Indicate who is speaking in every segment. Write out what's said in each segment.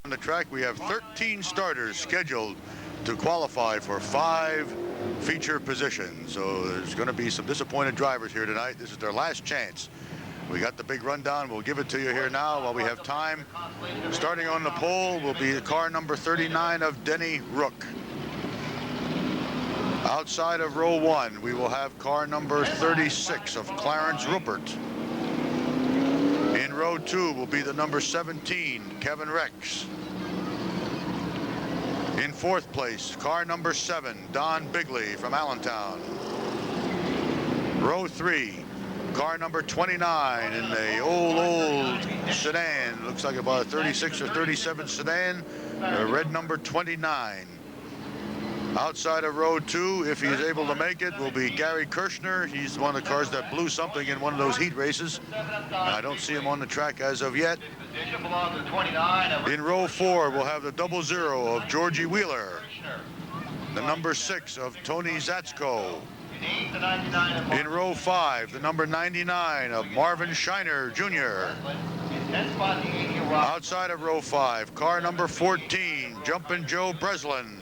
Speaker 1: On the track, we have 13 starters scheduled to qualify for 5 feature positions. So there's going to be some disappointed drivers here tonight. This is their last chance. We got the big rundown. We'll give it to you here now while we have time. Starting on the pole will be the car number 39 of Denny Rook. Outside of row 1, we will have car number 36 of Clarence Rupert. In row 2 will be the number 17, Kevin Rex. In 4th place, car number 7, Don Bigley from Allentown. Row 3, car number 29 in the old sedan. Looks like about a 36 or 37 sedan. Red number 29. Outside of row 2, if he's able to make it, will be Gary Kirshner. He's one of the cars that blew something in one of those heat races. I don't see him on the track as of yet. In row 4, we'll have the 00 of Georgie Wheeler. The number 6 of Tony Zatsko. In row 5, the number 99 of Marvin Shiner Jr. Outside of row 5, car number 14, Jumpin' Joe Breslin.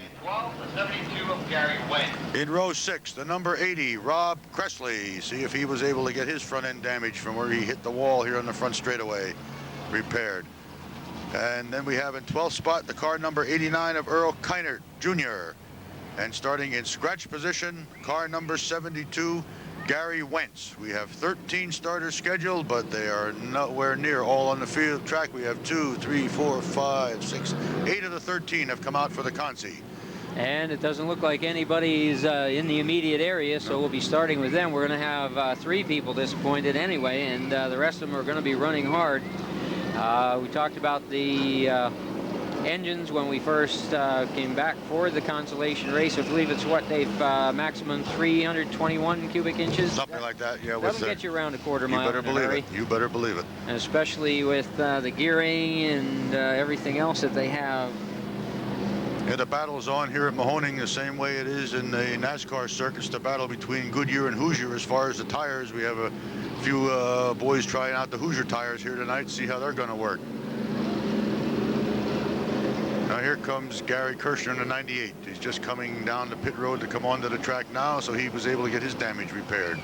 Speaker 1: In row 6, the number 80, Rob Cressley. See if he was able to get his front end damage from where he hit the wall here on the front straightaway repaired. And then we have in 12th spot the car number 89 of Earl Keinert Jr. And starting in scratch position, car number 72, Gary Wentz. We have 13 starters scheduled, but they are nowhere near all on the field track. We have 2, 3, 4, 5, 6, 8 of the 13 have come out for the Consi.
Speaker 2: And it doesn't look like anybody's in the immediate area, so we'll be starting with them. We're going to have 3 people disappointed anyway, and the rest of them are going to be running hard. We talked about the engines when we first came back for the Consolation race. I believe it's what, Dave, maximum 321 cubic inches?
Speaker 1: Something like that, yeah.
Speaker 2: That'll get you around a quarter mile.
Speaker 1: You better believe it. You better believe it.
Speaker 2: And especially with the gearing and everything else that they have.
Speaker 1: Yeah, the battle is on here at Mahoning the same way it is in the NASCAR circuits, the battle between Goodyear and Hoosier as far as the tires. We have a few boys trying out the Hoosier tires here tonight, see how they're going to work. Now here comes Gary Kirshner in the 98. He's just coming down the pit road to come onto the track now, so he was able to get his damage repaired.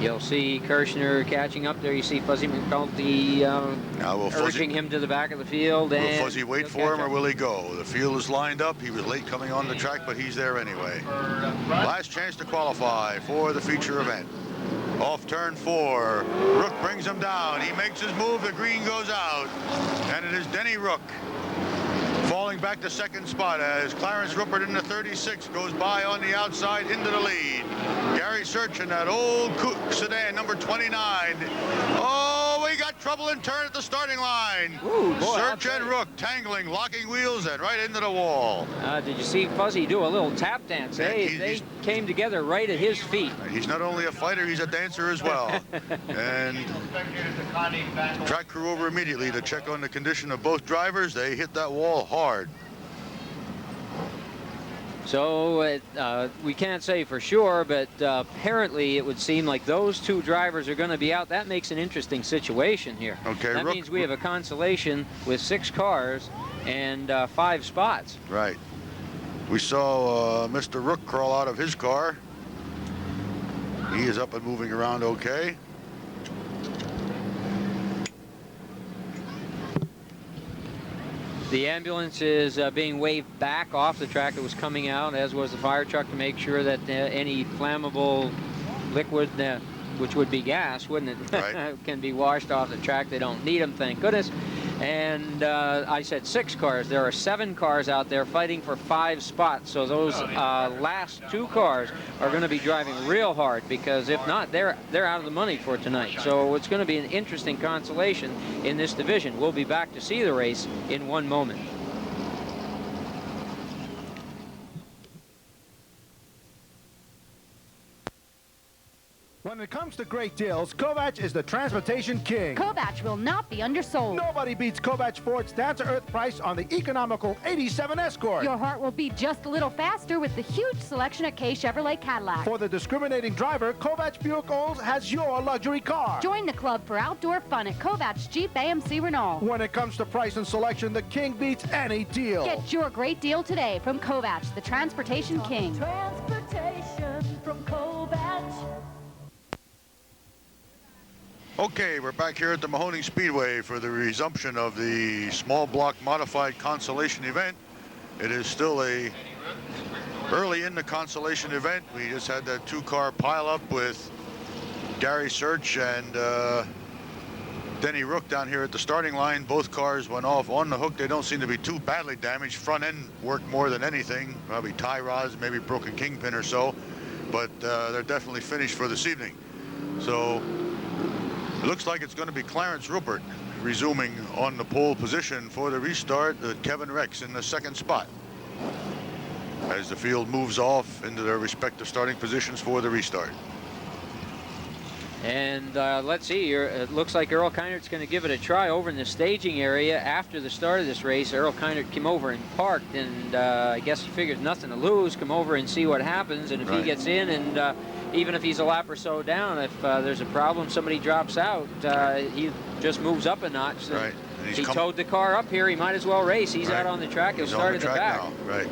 Speaker 2: You'll see Kirshner catching up there. You see Fuzzy McNulty urging him to the back of the field.
Speaker 1: Will Fuzzy wait for him or will he go? The field is lined up. He was late coming on the track, but he's there anyway. Last chance to qualify for the feature event. Off turn 4, Rook brings him down. He makes his move, the green goes out. And it is Denny Rook falling back to second spot as Clarence Rupert in the 36 goes by on the outside into the lead. Gary Search in that old sedan, number 29. Oh, we got trouble in turn at the starting line.
Speaker 2: Ooh, boy,
Speaker 1: Search and Rook tangling, locking wheels and right into the wall.
Speaker 2: Did you see Fuzzy do a little tap dance? They came together right at his feet.
Speaker 1: He's not only a fighter, he's a dancer as well. And track crew over immediately to check on the condition of both drivers. They hit that wall hard.
Speaker 2: So we can't say for sure, but apparently it would seem like those 2 drivers are going to be out. That makes an interesting situation here.
Speaker 1: Okay,
Speaker 2: that means we have a Consolation with 6 cars and 5 spots.
Speaker 1: Right. We saw Mr. Rook crawl out of his car. He is up and moving around okay.
Speaker 2: The ambulance is being waved back off the track. It was coming out, as was the fire truck, to make sure that any flammable liquid, which would be gas, wouldn't it,
Speaker 1: right,
Speaker 2: can be washed off the track. They don't need them, thank goodness. And I said 6 cars. There are 7 cars out there fighting for 5 spots. So those last 2 cars are going to be driving real hard, because if not, they're out of the money for tonight. So it's going to be an interesting Consolation in this division. We'll be back to see the race in 1 moment.
Speaker 3: When it comes to great deals, Kovach is the transportation king.
Speaker 4: Kovach will not be undersold.
Speaker 3: Nobody beats Kovach Ford's down-to-earth price on the economical 87 Escort.
Speaker 4: Your heart will beat just a little faster with the huge selection at K Chevrolet Cadillac.
Speaker 3: For the discriminating driver, Kovach Buick Olds has your luxury car.
Speaker 4: Join the club for outdoor fun at Kovach Jeep AMC Renault.
Speaker 3: When it comes to price and selection, the king beats any deal.
Speaker 4: Get your great deal today from Kovach, the transportation king.
Speaker 5: Transportation from Kovach.
Speaker 1: Okay, we're back here at the Mahoning Speedway for the resumption of the small block modified Consolation event. It is still early in the Consolation event. We just had that two-car pileup with Gary Search and Denny Rook down here at the starting line. Both cars went off on the hook. They don't seem to be too badly damaged. Front end worked more than anything. Probably tie rods, maybe broken kingpin or so. But they're definitely finished for this evening. So it looks like it's going to be Clarence Rupert resuming on the pole position for the restart. Kevin Rex in the second spot as the field moves off into their respective starting positions for the restart.
Speaker 2: And let's see, it looks like Earl Keinert's going to give it a try over in the staging area. After the start of this race, Earl Keinert came over and parked, and I guess he figured nothing to lose, come over and see what happens. And if he gets in, and even if he's a lap or so down, if there's a problem, somebody drops out, he just moves up a notch.
Speaker 1: Right.
Speaker 2: He towed the car up here, he might as well race. He's out on the track, he'll start at the back.
Speaker 1: Now. Right.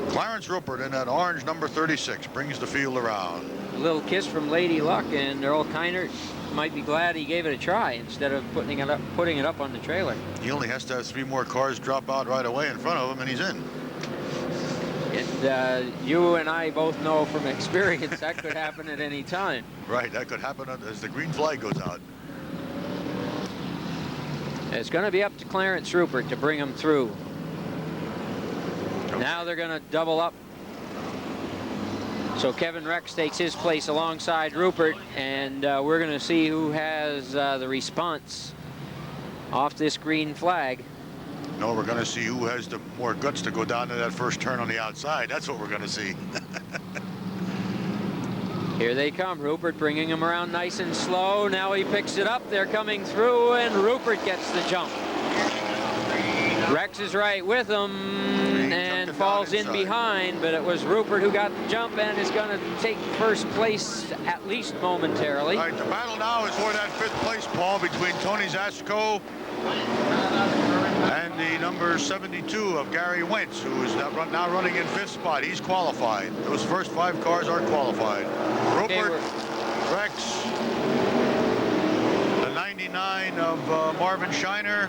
Speaker 1: Clarence Rupert in that orange number 36 brings the field around.
Speaker 2: A little kiss from Lady Luck, and Earl Keinert might be glad he gave it a try instead of putting it up on the trailer.
Speaker 1: He only has to have 3 more cars drop out right away in front of him, and he's in.
Speaker 2: And you and I both know from experience that could happen at any time.
Speaker 1: Right, that could happen as the green flag goes out.
Speaker 2: It's going to be up to Clarence Rupert to bring him through. Now they're going to double up. So Kevin Rex takes his place alongside Rupert, and we're going to see who has the response off this green flag.
Speaker 1: No, we're going to see who has the more guts to go down to that first turn on the outside. That's what we're going to see.
Speaker 2: Here they come, Rupert bringing him around nice and slow. Now he picks it up, they're coming through, and Rupert gets the jump. Rex is right with him and falls in behind, but it was Rupert who got the jump and is going to take first place at least momentarily.
Speaker 1: All right, the battle now is for that 5th place, Paul, between Tony Zasco and the number 72 of Gary Wentz, who is now running in 5th spot. He's qualified. Those first 5 cars are qualified. Rupert, Rex, the 99 of Marvin Shiner,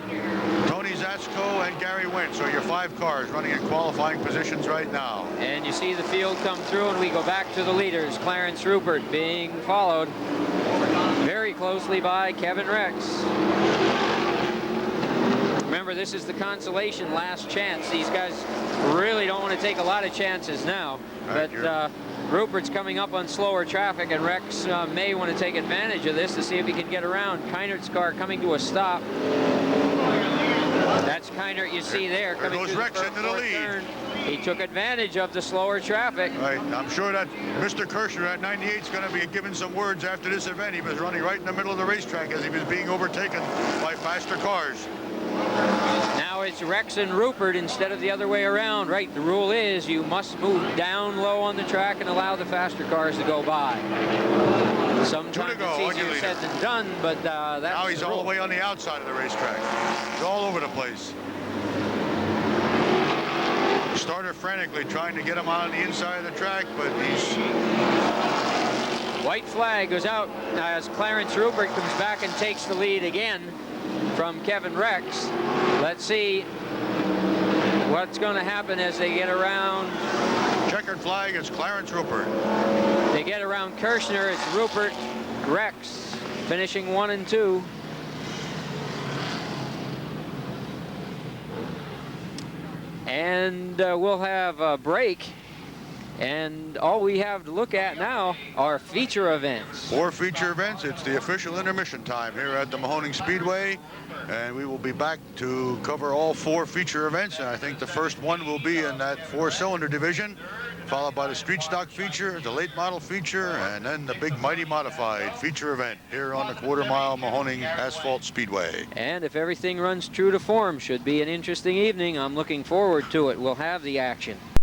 Speaker 1: Tony Zatsko, and Gary Wentz are your 5 cars running in qualifying positions right now.
Speaker 2: And you see the field come through, and we go back to the leaders. Clarence Rupert being followed very closely by Kevin Rex. Remember, this is the Consolation last chance. These guys really don't want to take a lot of chances now.
Speaker 1: Right,
Speaker 2: but Rupert's coming up on slower traffic, and Rex may want to take advantage of this to see if he can get around. Keinert's car coming to a stop. That's Keinert you see there.
Speaker 1: There goes Rex into the lead.
Speaker 2: Turn. He took advantage of the slower traffic.
Speaker 1: Right, I'm sure that Mr. Kirshner at 98 is going to be giving some words after this event. He was running right in the middle of the racetrack as he was being overtaken by faster cars.
Speaker 2: Now it's Rex and Rupert instead of the other way around, right? The rule is you must move down low on the track and allow the faster cars to go by. Sometimes it's easier said than done, but that's
Speaker 1: now he's all the way on the outside of the racetrack. He's all over the place. Starter frantically trying to get him out on the inside of the track, but he's...
Speaker 2: White flag goes out as Clarence Rupert comes back and takes the lead again from Kevin Rex. Let's see what's going to happen as they get around.
Speaker 1: Checkered flag is Clarence Rupert.
Speaker 2: They get around Kirshner. It's Rupert, Rex finishing 1 and 2. And we'll have a break. And all we have to look at now are feature events.
Speaker 1: 4 feature events. It's the official intermission time here at the Mahoning Speedway. And we will be back to cover all 4 feature events. And I think the first one will be in that 4-cylinder division. followed by the street stock feature, the late model feature, and then the big mighty modified feature event here on the quarter-mile Mahoning Asphalt Speedway.
Speaker 2: And if everything runs true to form, should be an interesting evening. I'm looking forward to it. We'll have the action.